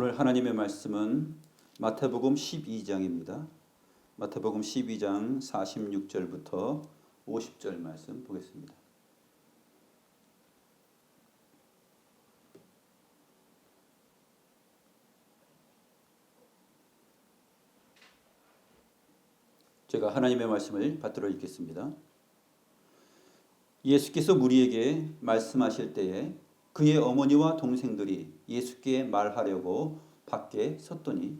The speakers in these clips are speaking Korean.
오늘 하나님의 말씀은 마태복음 12장입니다. 마태복음 12장 46절부터 50절 말씀 보겠습니다. 제가 하나님의 말씀을 받들어 읽겠습니다. 예수께서 무리에게 말씀하실 때에 그의 어머니와 동생들이 예수께 말하려고 밖에 섰더니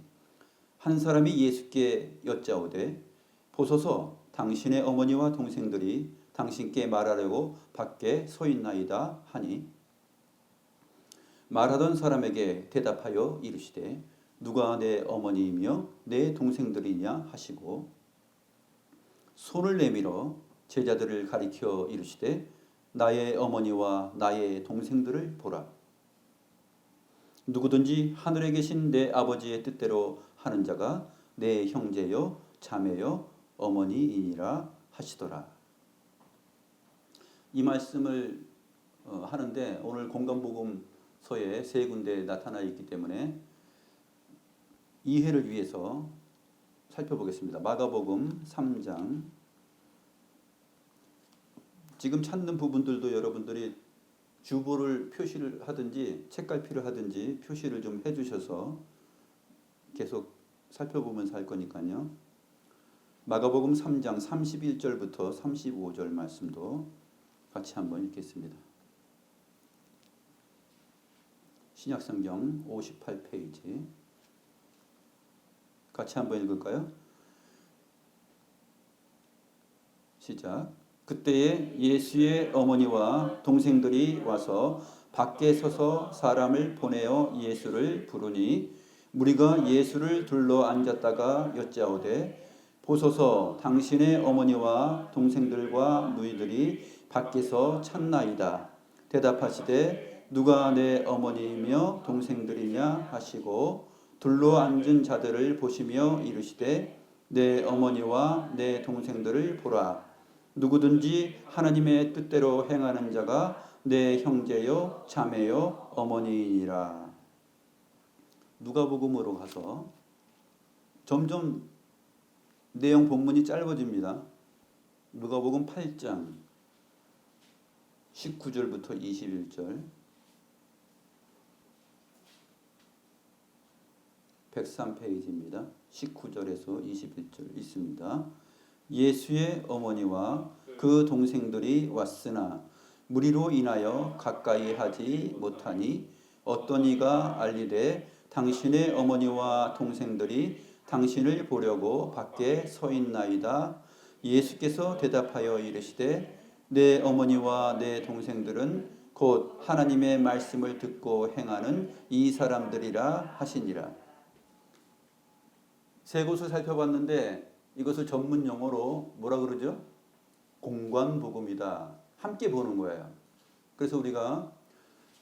한 사람이 예수께 여짜오되 보소서 당신의 어머니와 동생들이 당신께 말하려고 밖에 서 있나이다 하니 말하던 사람에게 대답하여 이르시되 누가 내 어머니이며 내 동생들이냐 하시고 손을 내밀어 제자들을 가리켜 이르시되 나의 어머니와 나의 동생들을 보라. 누구든지 하늘에 계신 내 아버지의 뜻대로 하는 자가 내 형제요 자매요 어머니이니라 하시더라. 이 말씀을 하는데 오늘 공간복음서에 세 군데 나타나 있기 때문에 이해를 위해서 살펴보겠습니다. 마가복음 3장 지금 찾는 부분들도 여러분들이 주보를 표시를 하든지 책갈피를 하든지 표시를 좀 해주셔서 계속 살펴보면서 할 거니까요. 마가복음 3장 31절부터 35절 말씀도 같이 한번 읽겠습니다. 신약성경 58페이지 같이 한번 읽을까요? 시작. 그때에 예수의 어머니와 동생들이 와서 밖에 서서 사람을 보내어 예수를 부르니 무리가 예수를 둘러 앉았다가 여짜오되 보소서 당신의 어머니와 동생들과 누이들이 밖에서 찾나이다. 대답하시되 누가 내 어머니이며 동생들이냐 하시고 둘러 앉은 자들을 보시며 이르시되 내 어머니와 내 동생들을 보라. 누구든지 하나님의 뜻대로 행하는 자가 내 형제요 자매요 어머니이니라. 누가복음으로 가서 점점 내용 본문이 짧아집니다. 누가복음 8장 19절부터 21절 103페이지입니다. 19절에서 21절 있습니다. 예수의 어머니와 그 동생들이 왔으나 무리로 인하여 가까이 하지 못하니 어떤 이가 알리되 당신의 어머니와 동생들이 당신을 보려고 밖에 서 있나이다. 예수께서 대답하여 이르시되 내 어머니와 내 동생들은 곧 하나님의 말씀을 듣고 행하는 이 사람들이라 하시니라. 세 곳을 살펴봤는데 이것을 전문 용어로 뭐라 그러죠? 공관복음이다. 함께 보는 거예요. 그래서 우리가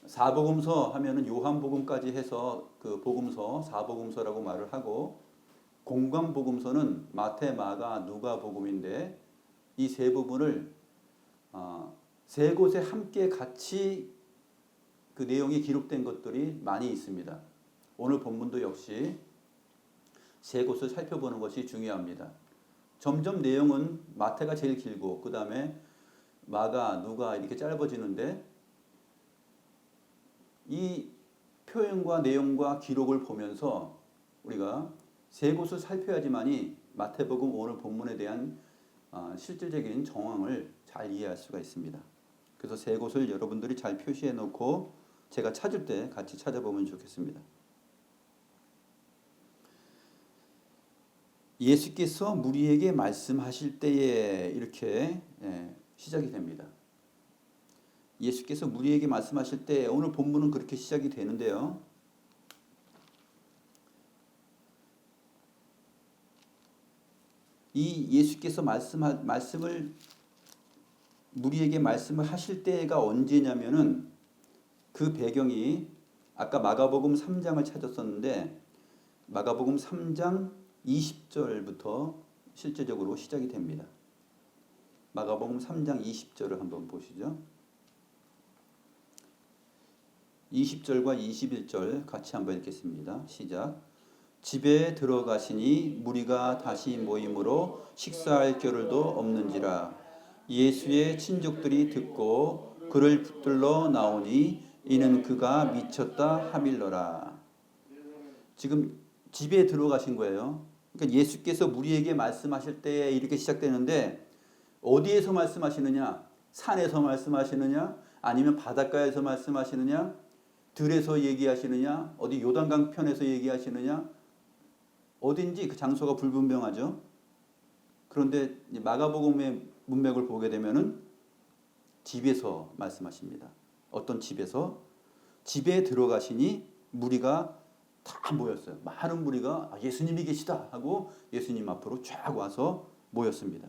사복음서 하면은 요한복음까지 해서 그 복음서, 사복음서라고 말을 하고 공관복음서는 마태, 마가, 누가복음인데 이 세 부분을 세 곳에 함께 같이 그 내용이 기록된 것들이 많이 있습니다. 오늘 본문도 역시 세 곳을 살펴보는 것이 중요합니다. 점점 내용은 마태가 제일 길고 그 다음에 마가, 누가 이렇게 짧아지는데 이 표현과 내용과 기록을 보면서 우리가 세 곳을 살펴야지만이 마태복음 오늘 본문에 대한 실질적인 정황을 잘 이해할 수가 있습니다. 그래서 세 곳을 여러분들이 잘 표시해 놓고 제가 찾을 때 같이 찾아보면 좋겠습니다. 예수께서 무리에게 말씀하실 때에 이렇게 시작이 됩니다. 예수께서 무리에게 말씀하실 때 오늘 본문은 그렇게 시작이 되는데요. 이 예수께서 말씀을 무리에게 말씀을 하실 때가 언제냐면은 그 배경이 아까 마가복음 3장을 찾았었는데 마가복음 3장 20절부터 실제적으로 시작이 됩니다. 마가복음 3장 20절을 한번 보시죠. 20절과 21절 같이 한번 읽겠습니다. 시작. 집에 들어가시니 무리가 다시 모임으로 식사할 겨를도 없는지라. 예수의 친족들이 듣고 그를 붙들러 나오니 이는 그가 미쳤다 하밀러라. 지금 집에 들어가신 거예요. 그러니까 예수께서 무리에게 말씀하실 때 이렇게 시작되는데 어디에서 말씀하시느냐? 산에서 말씀하시느냐? 아니면 바닷가에서 말씀하시느냐? 들에서 얘기하시느냐? 어디 요단강 편에서 얘기하시느냐? 어딘지 그 장소가 불분명하죠. 그런데 마가복음의 문맥을 보게 되면은 집에서 말씀하십니다. 어떤 집에서? 집에 들어가시니 무리가 다 모였어요. 많은 무리가 예수님이 계시다 하고 예수님 앞으로 쫙 와서 모였습니다.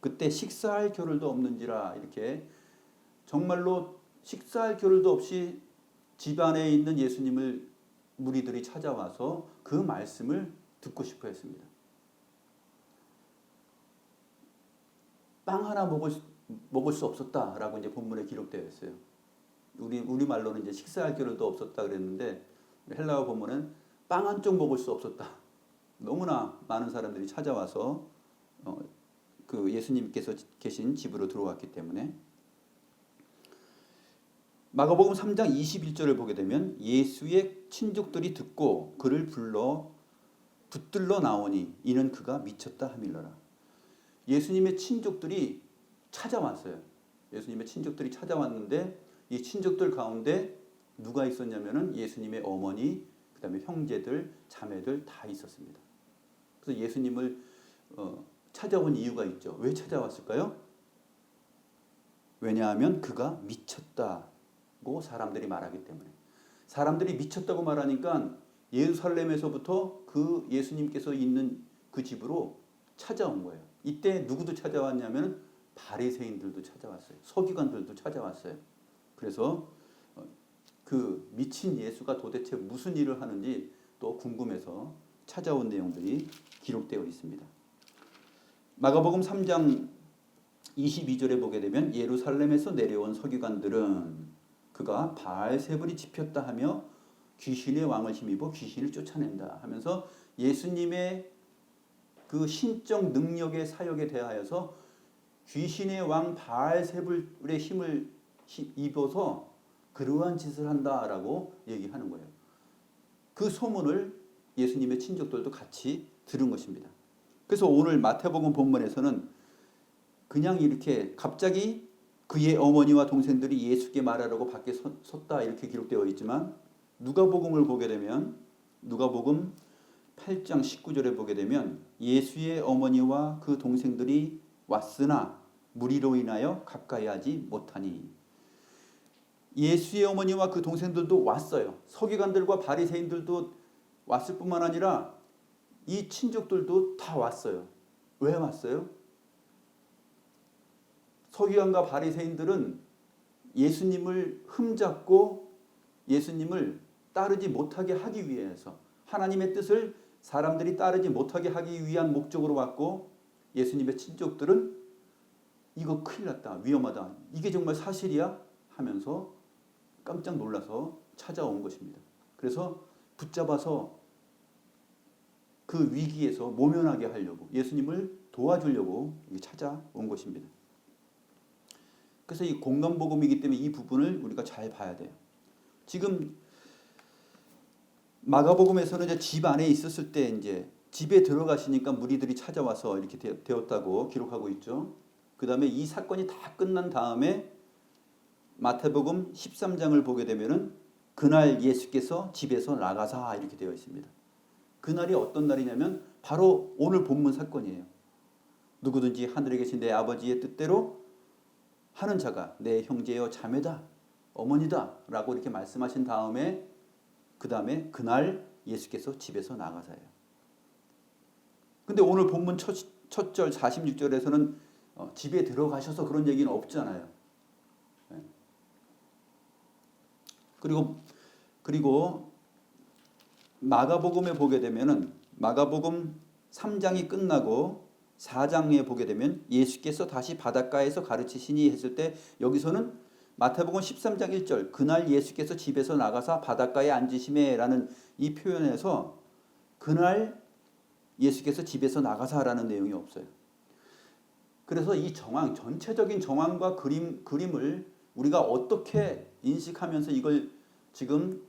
그때 식사할 겨를도 없는지라. 이렇게 정말로 식사할 겨를도 없이 집 안에 있는 예수님을 무리들이 찾아와서 그 말씀을 듣고 싶어 했습니다. 빵 하나 먹을 수 없었다라고 이제 본문에 기록되어 있어요. 우리 말로는 이제 식사할 겨를도 없었다 그랬는데 헬라어 본문은 빵 한 쪽 먹을 수 없었다. 너무나 많은 사람들이 찾아와서 그 예수님께서 계신 집으로 들어왔기 때문에. 마가복음 3장 21절을 보게 되면 예수의 친족들이 듣고 그를 붙들러 나오니 이는 그가 미쳤다 하밀러라. 예수님의 친족들이 찾아왔어요. 예수님의 친족들이 찾아왔는데 이 친족들 가운데 누가 있었냐면은 예수님의 어머니, 그다음에 형제들, 자매들 다 있었습니다. 그래서 예수님을 찾아온 이유가 있죠. 왜 찾아왔을까요? 왜냐하면 그가 미쳤다고 사람들이 말하기 때문에. 사람들이 미쳤다고 말하니까 예루살렘에서부터 그 예수님께서 있는 그 집으로 찾아온 거예요. 이때 누구도 찾아왔냐면 바리새인들도 찾아왔어요. 서기관들도 찾아왔어요. 그래서 그 미친 예수가 도대체 무슨 일을 하는지 또 궁금해서 찾아온 내용들이 기록되어 있습니다. 마가복음 3장 22절에 보게 되면 예루살렘에서 내려온 서기관들은 그가 바알세불이 집혔다 하며 귀신의 왕을 힘입어 귀신을 쫓아낸다 하면서 예수님의 그 신적 능력의 사역에 대하여서 귀신의 왕 바알세불의 힘을 입어서 그러한 짓을 한다라고 얘기하는 거예요. 그 소문을 예수님의 친족들도 같이 들은 것입니다. 그래서 오늘 마태복음 본문에서는 그냥 이렇게 갑자기 그의 어머니와 동생들이 예수께 말하라고 밖에 섰다 이렇게 기록되어 있지만 누가복음을 보게 되면 누가복음 8장 19절에 보게 되면 예수의 어머니와 그 동생들이 왔으나 무리로 인하여 가까이 하지 못하니. 예수의 어머니와 그 동생들도 왔어요. 서기관들과 바리새인들도 왔을 뿐만 아니라 이 친족들도 다 왔어요. 왜 왔어요? 서기관과 바리새인들은 예수님을 흠잡고 예수님을 따르지 못하게 하기 위해서 하나님의 뜻을 사람들이 따르지 못하게 하기 위한 목적으로 왔고, 예수님의 친족들은 이거 큰일 났다, 위험하다, 이게 정말 사실이야 하면서 깜짝 놀라서 찾아온 것입니다. 그래서 붙잡아서 그 위기에서 모면하게 하려고 예수님을 도와주려고 찾아온 것입니다. 그래서 이 공감복음이기 때문에 이 부분을 우리가 잘 봐야 돼요. 지금 마가복음에서는 이제 집 안에 있었을 때 이제 집에 들어가시니까 무리들이 찾아와서 이렇게 되었다고 기록하고 있죠. 그 다음에 이 사건이 다 끝난 다음에 마태복음 13장을 보게 되면은 그날 예수께서 집에서 나가사 이렇게 되어 있습니다. 그날이 어떤 날이냐면 바로 오늘 본문 사건이에요. 누구든지 하늘에 계신 내 아버지의 뜻대로 하는 자가 내 형제여 자매다, 어머니다 라고 이렇게 말씀하신 다음에 그 다음에 그날 예수께서 집에서 나가사예요. 근데 오늘 본문 첫 절 46절에서는 집에 들어가셔서 그런 얘기는 없잖아요. 그리고 마가복음에 보게 되면은 마가복음 3장이 끝나고 4장에 보게 되면 예수께서 다시 바닷가에서 가르치시니 했을 때 여기서는 마태복음 13장 1절 그날 예수께서 집에서 나가사 바닷가에 앉으시매라는 이 표현에서 그날 예수께서 집에서 나가사라는 내용이 없어요. 그래서 이 정황, 전체적인 정황과 그림을 우리가 어떻게 인식하면서 이걸 지금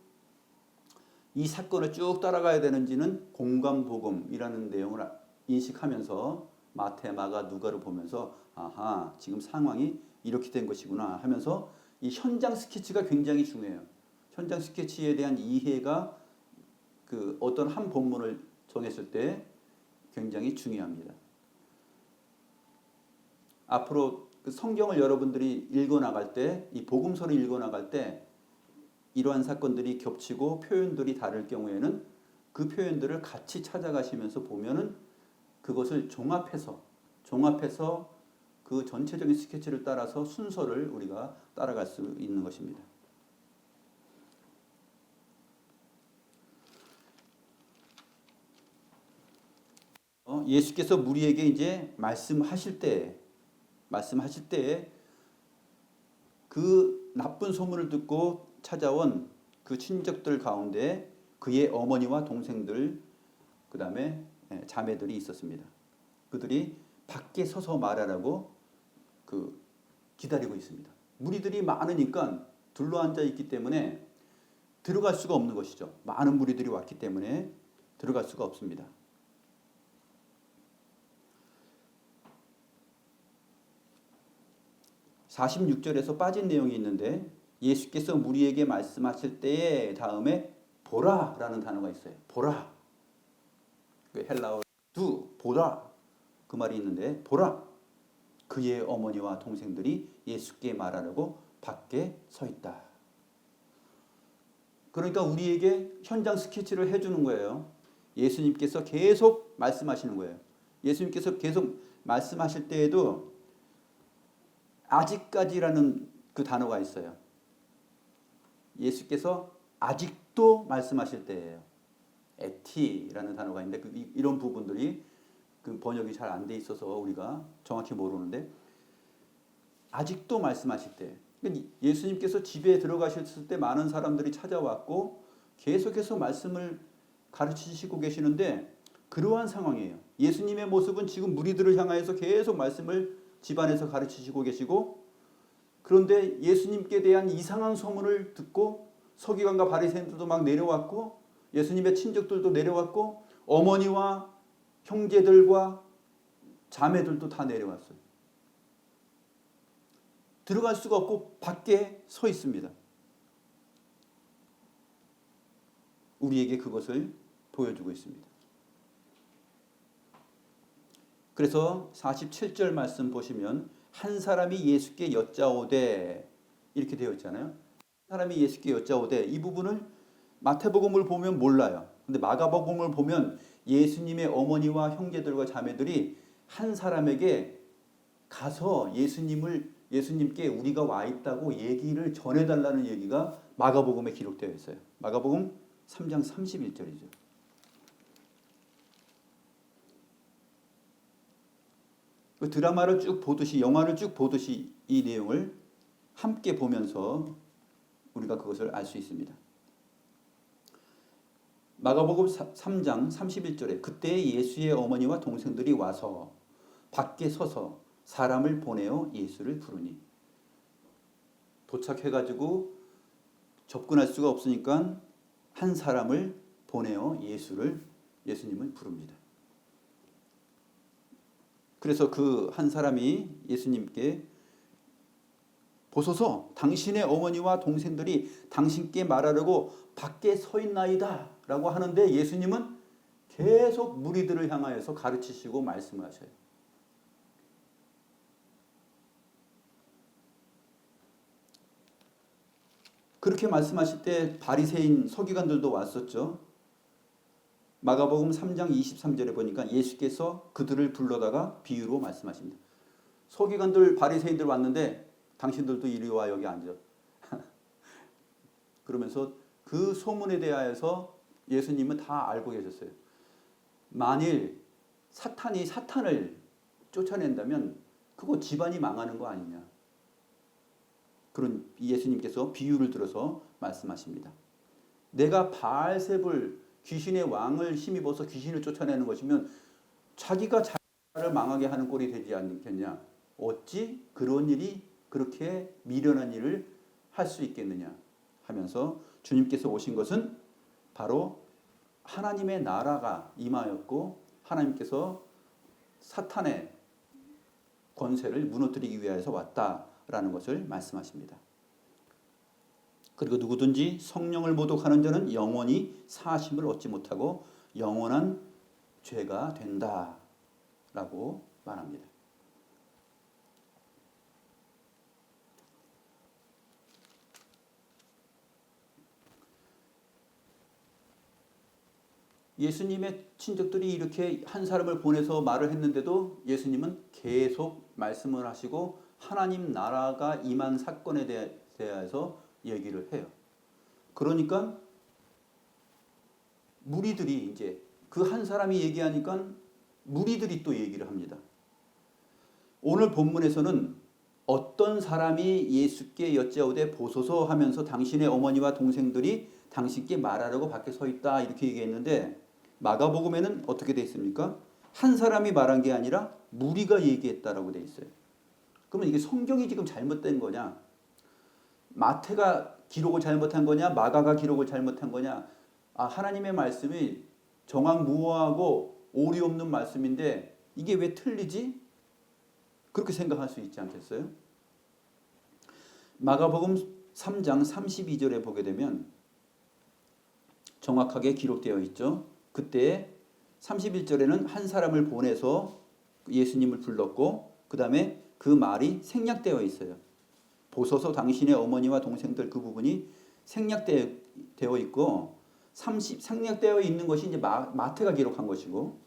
이 사건을 쭉 따라가야 되는지는 공관복음이라는 내용을 인식하면서 마태, 마가, 누가를 보면서 아하, 지금 상황이 이렇게 된 것이구나 하면서 이 현장 스케치가 굉장히 중요해요. 현장 스케치에 대한 이해가 그 어떤 한 본문을 정했을 때 굉장히 중요합니다. 앞으로 그 성경을 여러분들이 읽어 나갈 때, 이 복음서를 읽어 나갈 때 이러한 사건들이 겹치고 표현들이 다를 경우에는 그 표현들을 같이 찾아가시면서 보면은 그것을 종합해서 그 전체적인 스케치를 따라서 순서를 우리가 따라갈 수 있는 것입니다. 예수께서 무리에게 이제 말씀하실 때 그 나쁜 소문을 듣고 찾아온 그 친족들 가운데 그의 어머니와 동생들 그 다음에 자매들이 있었습니다. 그들이 밖에 서서 말하라고 기다리고 있습니다. 무리들이 많으니까 둘러앉아 있기 때문에 들어갈 수가 없는 것이죠. 많은 무리들이 왔기 때문에 들어갈 수가 없습니다. 46절에서 빠진 내용이 있는데 예수께서 무리에게 말씀하실 때에 다음에 보라라는 단어가 있어요. 보라. 그 헬라어 보라. 그 말이 있는데 보라. 그의 어머니와 동생들이 예수께 말하려고 밖에 서 있다. 그러니까 우리에게 현장 스케치를 해주는 거예요. 예수님께서 계속 말씀하시는 거예요. 예수님께서 계속 말씀하실 때에도 아직까지라는 그 단어가 있어요. 예수께서 아직도 말씀하실 때예요. 에티라는 단어가 있는데 이런 부분들이 그 번역이 잘 안 돼 있어서 우리가 정확히 모르는데 아직도 말씀하실 때 예수님께서 집에 들어가셨을 때 많은 사람들이 찾아왔고 계속해서 말씀을 가르치시고 계시는데 그러한 상황이에요. 예수님의 모습은 지금 무리들을 향하여서 계속 말씀을 집안에서 가르치시고 계시고 그런데 예수님께 대한 이상한 소문을 듣고 서기관과 바리새인들도 막 내려왔고 예수님의 친족들도 내려왔고 어머니와 형제들과 자매들도 다 내려왔어요. 들어갈 수가 없고 밖에 서 있습니다. 우리에게 그것을 보여주고 있습니다. 그래서 47절 말씀 보시면 한 사람이 예수께 여짜오되 이렇게 되어 있잖아요. 한 사람이 예수께 여짜오되 이 부분을 마태복음을 보면 몰라요. 근데 마가복음을 보면 예수님의 어머니와 형제들과 자매들이 한 사람에게 가서 예수님께 우리가 와 있다고 얘기를 전해달라는 얘기가 마가복음에 기록되어 있어요. 마가복음 3장 31절이죠. 그 드라마를 쭉 보듯이 영화를 쭉 보듯이 이 내용을 함께 보면서 우리가 그것을 알 수 있습니다. 마가복음 3장 31절에 그때 예수의 어머니와 동생들이 와서 밖에 서서 사람을 보내어 예수를 부르니 도착해가지고 접근할 수가 없으니까 한 사람을 보내어 예수님을 부릅니다. 그래서 그 한 사람이 예수님께 보소서 당신의 어머니와 동생들이 당신께 말하려고 밖에 서 있나이다 라고 하는데 예수님은 계속 무리들을 향하여서 가르치시고 말씀하셔요. 그렇게 말씀하실 때 바리새인 서기관들도 왔었죠. 마가복음 3장 23절에 보니까 예수께서 그들을 불러다가 비유로 말씀하십니다. 서기관들 바리새인들 왔는데 당신들도 이리 와 여기 앉아. 그러면서 그 소문에 대하여서 예수님은 다 알고 계셨어요. 만일 사탄이 사탄을 쫓아낸다면 그거 집안이 망하는 거 아니냐. 그런 예수님께서 비유를 들어서 말씀하십니다. 내가 바알세불 귀신의 왕을 힘입어서 귀신을 쫓아내는 것이면 자기가 자기를 망하게 하는 꼴이 되지 않겠냐. 어찌 그런 일이 그렇게 미련한 일을 할 수 있겠느냐 하면서 주님께서 오신 것은 바로 하나님의 나라가 임하였고 하나님께서 사탄의 권세를 무너뜨리기 위해서 왔다라는 것을 말씀하십니다. 그리고 누구든지 성령을 모독하는 자는 영원히 사심을 얻지 못하고 영원한 죄가 된다라고 말합니다. 예수님의 친족들이 이렇게 한 사람을 보내서 말을 했는데도 예수님은 계속 말씀을 하시고 하나님 나라가 임한 사건에 대해서 얘기를 해요. 그러니까 무리들이 이제 그 한 사람이 얘기하니까 무리들이 또 얘기를 합니다. 오늘 본문에서는 어떤 사람이 예수께 여짜오되 보소서 하면서 당신의 어머니와 동생들이 당신께 말하라고 밖에 서 있다 이렇게 얘기했는데 마가복음에는 어떻게 돼 있습니까? 한 사람이 말한 게 아니라 무리가 얘기했다라고 돼 있어요. 그러면 이게 성경이 지금 잘못된 거냐? 마태가 기록을 잘못한 거냐? 마가가 기록을 잘못한 거냐? 하나님의 말씀이 정확무호하고 오리 없는 말씀인데 이게 왜 틀리지? 그렇게 생각할 수 있지 않겠어요? 마가복음 3장 32절에 보게 되면 정확하게 기록되어 있죠. 그때 31절에는 한 사람을 보내서 예수님을 불렀고 그 다음에 그 말이 생략되어 있어요. 보소서 당신의 어머니와 동생들 그 부분이 생략되어 있고 생략되어 있는 것이 이제 마태가 기록한 것이고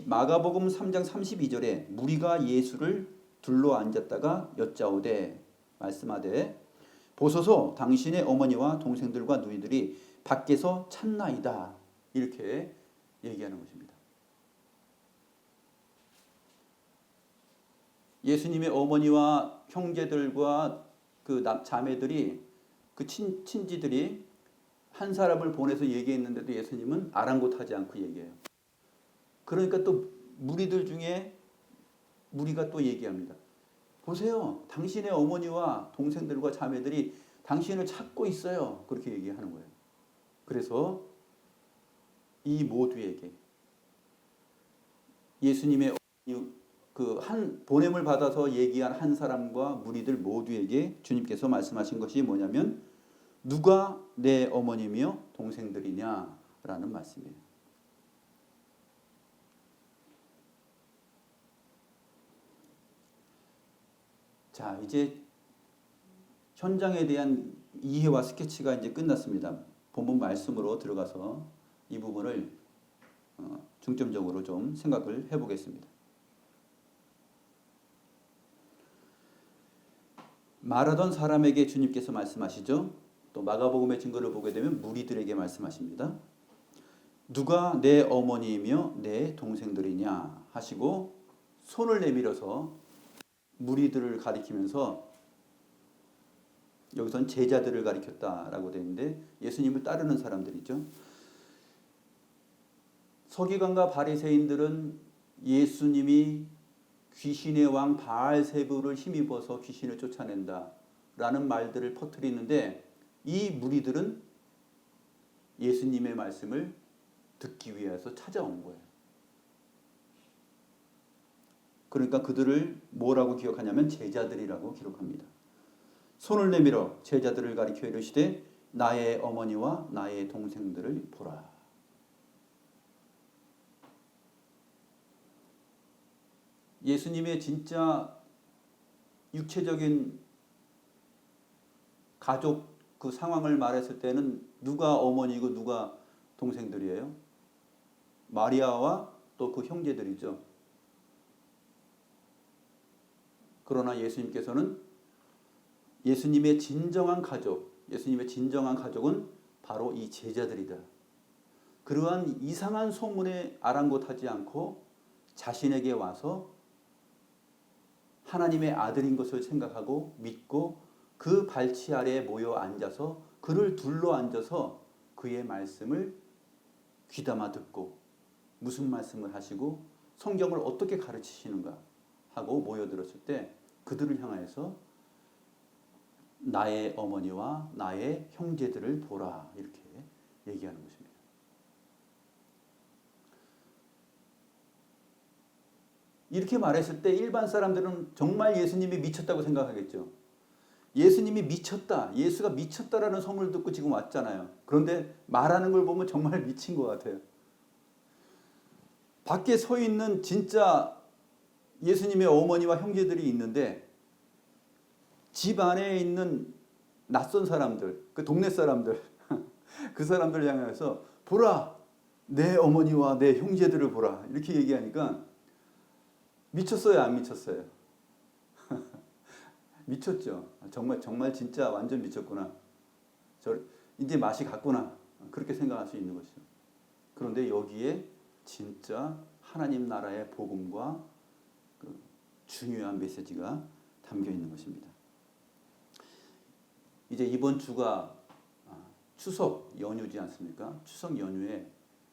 마가복음 3장 32절에 무리가 예수를 둘러 앉았다가 여짜오되 말씀하되 보소서 당신의 어머니와 동생들과 누이들이 밖에서 찾나이다 이렇게 얘기하는 것입니다. 예수님의 어머니와 형제들과 그 자매들이 그 친지들이 한 사람을 보내서 얘기했는데도 예수님은 아랑곳하지 않고 얘기해요. 그러니까 또 무리들 중에 무리가 또 얘기합니다. 보세요. 당신의 어머니와 동생들과 자매들이 당신을 찾고 있어요. 그렇게 얘기하는 거예요. 그래서 이 모두에게 예수님의 그 한 보냄을 받아서 얘기한 한 사람과 무리들 모두에게 주님께서 말씀하신 것이 뭐냐면 누가 내 어머니며 동생들이냐라는 말씀이에요. 자, 이제 현장에 대한 이해와 스케치가 이제 끝났습니다. 본문 말씀으로 들어가서 이 부분을 중점적으로 좀 생각을 해보겠습니다. 말하던 사람에게 주님께서 말씀하시죠. 또 마가복음의 증거를 보게 되면 무리들에게 말씀하십니다. 누가 내 어머니이며 내 동생들이냐 하시고 손을 내밀어서 무리들을 가리키면서 여기선 제자들을 가리켰다라고 되어 있는데 예수님을 따르는 사람들이죠. 서기관과 바리새인들은 예수님이 귀신의 왕 바알세불을 힘입어서 귀신을 쫓아낸다라는 말들을 퍼뜨리는데 이 무리들은 예수님의 말씀을 듣기 위해서 찾아온 거예요. 그러니까 그들을 뭐라고 기억하냐면 제자들이라고 기록합니다. 손을 내밀어 제자들을 가리켜 이르시되 나의 어머니와 나의 동생들을 보라. 예수님의 진짜 육체적인 가족 그 상황을 말했을 때는 누가 어머니고 누가 동생들이에요? 마리아와 또 그 형제들이죠. 그러나 예수님께서는 예수님의 진정한 가족은 바로 이 제자들이다. 그러한 이상한 소문에 아랑곳하지 않고 자신에게 와서 하나님의 아들인 것을 생각하고 믿고 그 발치 아래에 모여 앉아서 그를 둘러 앉아서 그의 말씀을 귀담아 듣고 무슨 말씀을 하시고 성경을 어떻게 가르치시는가 하고 모여들었을 때 그들을 향하여서 나의 어머니와 나의 형제들을 보라 이렇게 얘기하는 것입니다. 이렇게 말했을 때 일반 사람들은 정말 예수님이 미쳤다고 생각하겠죠. 예수님이 미쳤다, 예수가 미쳤다라는 소문을 듣고 지금 왔잖아요. 그런데 말하는 걸 보면 정말 미친 것 같아요. 밖에 서 있는 진짜 예수님의 어머니와 형제들이 있는데 집 안에 있는 낯선 사람들, 그 동네 사람들, 그 사람들 향해서 보라, 내 어머니와 내 형제들을 보라 이렇게 얘기하니까 미쳤어요, 안 미쳤어요? 미쳤죠. 정말 진짜 완전 미쳤구나. 이제 맛이 갔구나. 그렇게 생각할 수 있는 것이죠. 그런데 여기에 진짜 하나님 나라의 복음과 그 중요한 메시지가 담겨 있는 것입니다. 이제 이번 주가 추석 연휴지 않습니까? 추석 연휴에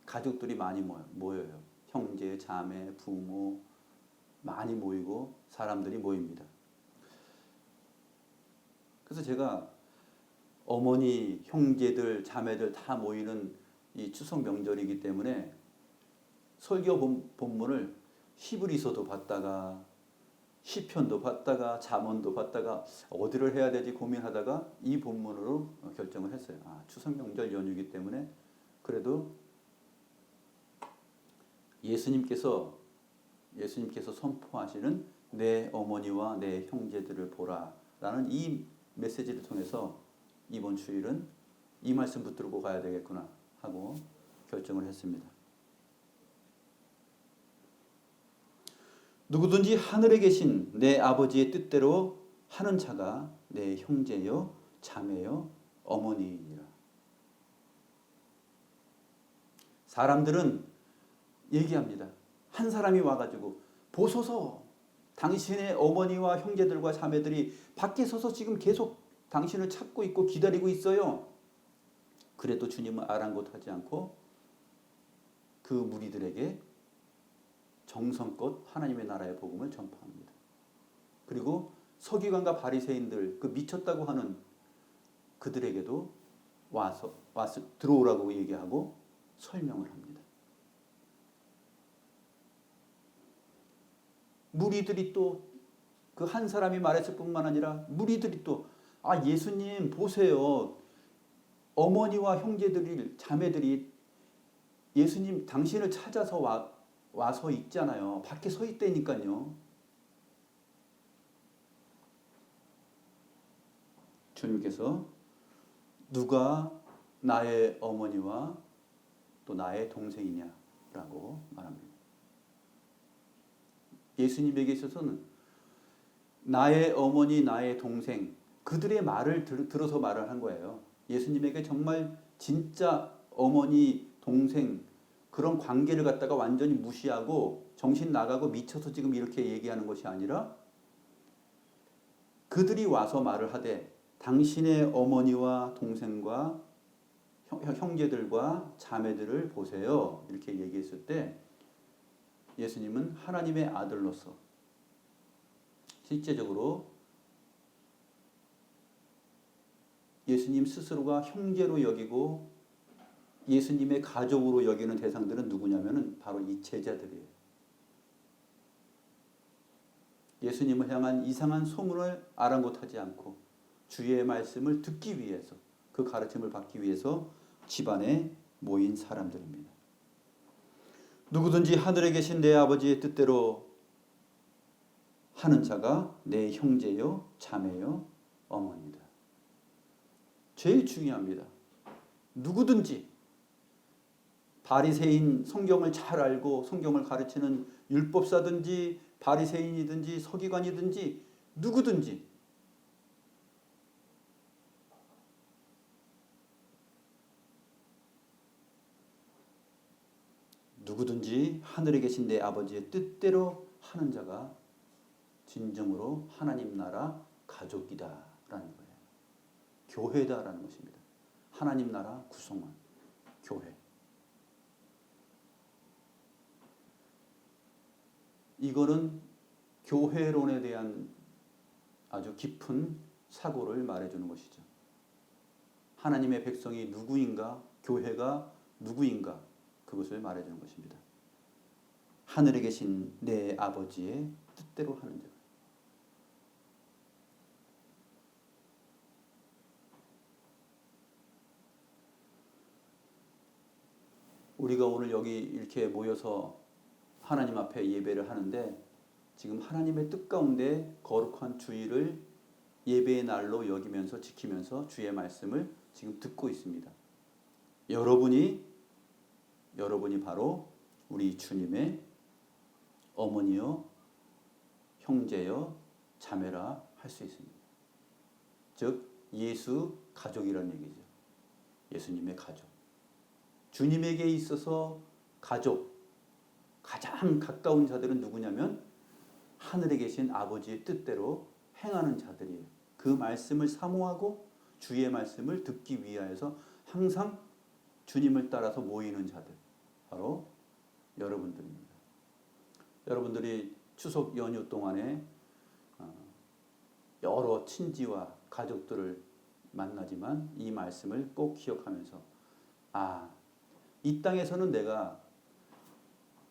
가족들이 많이 모여요. 형제, 자매, 부모 많이 모이고 사람들이 모입니다. 그래서 제가 어머니, 형제들, 자매들 다 모이는 이 추석 명절이기 때문에 설교 본문을 히브리서도 봤다가 시편도 봤다가 잠언도 봤다가 어디를 해야 되지 고민하다가 이 본문으로 결정을 했어요. 추석 명절 연휴이기 때문에 그래도 예수님께서 선포하시는 내 어머니와 내 형제들을 보라라는 이 메시지를 통해서 이번 주일은 이 말씀 붙들고 가야 되겠구나 하고 결정을 했습니다. 누구든지 하늘에 계신 내 아버지의 뜻대로 하는 자가 내 형제요 자매요 어머니이니라. 사람들은 얘기합니다. 한 사람이 와가지고 보소서 당신의 어머니와 형제들과 자매들이 밖에 서서 지금 계속 당신을 찾고 있고 기다리고 있어요. 그래도 주님은 아랑곳하지 않고 그 무리들에게 정성껏 하나님의 나라의 복음을 전파합니다. 그리고 서기관과 바리새인들 그 미쳤다고 하는 그들에게도 와서 들어오라고 얘기하고 설명을 합니다. 무리들이 또 그 한 사람이 말했을 뿐만 아니라 무리들이 또 예수님 보세요. 어머니와 형제들이 자매들이 예수님 당신을 찾아서 와서 있잖아요. 밖에 서 있다니까요. 주님께서 누가 나의 어머니와 또 나의 동생이냐라고 말합니다. 예수님에게 있어서는 나의 어머니, 나의 동생 그들의 말을 들어서 말을 한 거예요. 예수님에게 정말 진짜 어머니, 동생 그런 관계를 갖다가 완전히 무시하고 정신 나가고 미쳐서 지금 이렇게 얘기하는 것이 아니라 그들이 와서 말을 하되 당신의 어머니와 동생과 형제들과 자매들을 보세요. 이렇게 얘기했을 때 예수님은 하나님의 아들로서 실제적으로 예수님 스스로가 형제로 여기고 예수님의 가족으로 여기는 대상들은 누구냐면은 바로 이 제자들이에요. 예수님을 향한 이상한 소문을 아랑곳하지 않고 주의 말씀을 듣기 위해서 그 가르침을 받기 위해서 집안에 모인 사람들입니다. 누구든지 하늘에 계신 내 아버지의 뜻대로 하는 자가 내 형제요 자매요 어머니다. 제일 중요합니다. 누구든지 바리새인 성경을 잘 알고 성경을 가르치는 율법사든지 바리새인이든지 서기관이든지 누구든지 하늘에 계신 내 아버지의 뜻대로 하는 자가 진정으로 하나님 나라 가족이다라는 거예요. 교회다라는 것입니다. 하나님 나라 구성원, 교회. 이거는 교회론에 대한 아주 깊은 사고를 말해주는 것이죠. 하나님의 백성이 누구인가, 교회가 누구인가, 그것을 말해주는 것입니다. 하늘에 계신 내 아버지의 뜻대로 하는 자. 우리가 오늘 여기 이렇게 모여서 하나님 앞에 예배를 하는데 지금 하나님의 뜻 가운데 거룩한 주일을 예배의 날로 여기면서 지키면서 주의 말씀을 지금 듣고 있습니다. 여러분이 바로 우리 주님의 어머니요, 형제요, 자매라 할 수 있습니다. 즉 예수 가족이라는 얘기죠. 예수님의 가족. 주님에게 있어서 가족, 가장 가까운 자들은 누구냐면 하늘에 계신 아버지의 뜻대로 행하는 자들이에요. 그 말씀을 사모하고 주의 말씀을 듣기 위하여서 항상 주님을 따라서 모이는 자들, 바로 여러분들입니다. 여러분들이 추석 연휴 동안에 여러 친지와 가족들을 만나지만 이 말씀을 꼭 기억하면서 이 땅에서는 내가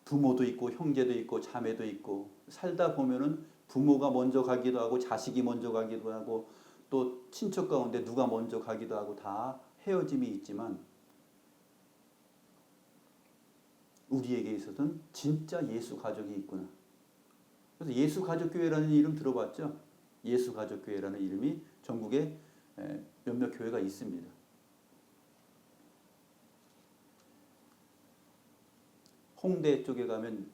부모도 있고 형제도 있고 자매도 있고 살다 보면은 부모가 먼저 가기도 하고 자식이 먼저 가기도 하고 또 친척 가운데 누가 먼저 가기도 하고 다 헤어짐이 있지만 우리에게 있어서는 진짜 예수 가족이 있구나. 그래서 예수 가족교회라는 이름 들어봤죠? 예수 가족교회라는 이름이 전국에 몇몇 교회가 있습니다. 홍대 쪽에 가면은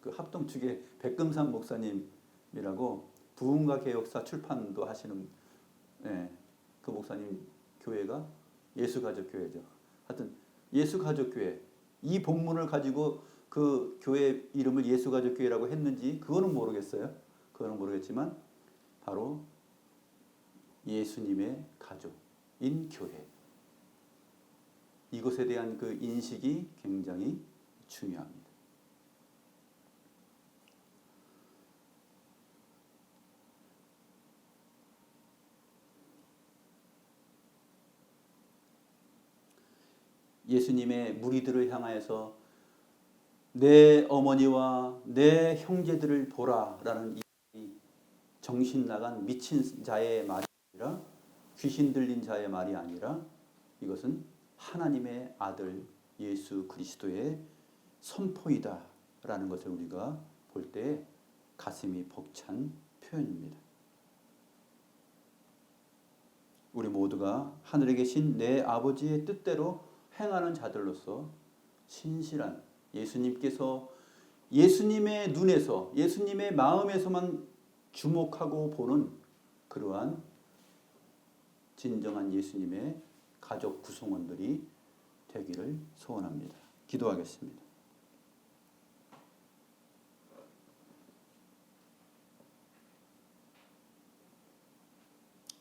그 합동 측에 백금산 목사님이라고 부흥과 개혁사 출판도 하시는 그 목사님 교회가 예수가족교회죠. 하여튼 예수가족교회 이 본문을 가지고 그 교회 이름을 예수가족교회라고 했는지 그거는 모르겠어요. 그거는 모르겠지만 바로 예수님의 가족인 교회. 이것에 대한 그 인식이 굉장히 중요합니다. 예수님의 무리들을 향하여서 내 어머니와 내 형제들을 보라라는 이 정신 나간 미친 자의 말이 아니라 귀신 들린 자의 말이 아니라 이것은 하나님의 아들 예수 그리스도의 선포이다라는 것을 우리가 볼 때 가슴이 벅찬 표현입니다. 우리 모두가 하늘에 계신 내 아버지의 뜻대로 행하는 자들로서 신실한 예수님께서 예수님의 눈에서 예수님의 마음에서만 주목하고 보는 그러한 진정한 예수님의 가족 구성원들이 되기를 소원합니다. 기도하겠습니다.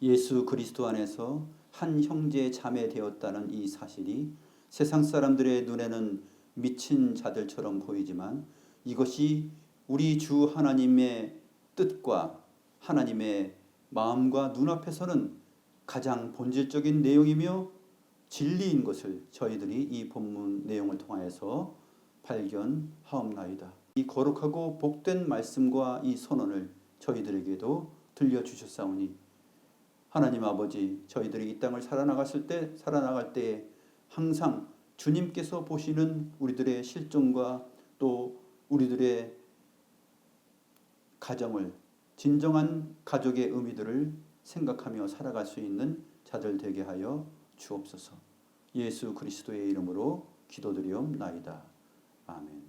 예수 그리스도 안에서 한 형제 자매 되었다는 이 사실이 세상 사람들의 눈에는 미친 자들처럼 보이지만 이것이 우리 주 하나님의 뜻과 하나님의 마음과 눈앞에서는 가장 본질적인 내용이며 진리인 것을 저희들이 이 본문 내용을 통하여서 발견하옵나이다. 이 거룩하고 복된 말씀과 이 선언을 저희들에게도 들려주셨사오니 하나님 아버지, 저희들이 이 땅을 살아나갈 때에 항상 주님께서 보시는 우리들의 실종과 또 우리들의 가정을 진정한 가족의 의미들을 생각하며 살아갈 수 있는 자들 되게 하여 주옵소서. 예수 그리스도의 이름으로 기도드리옵나이다. 아멘.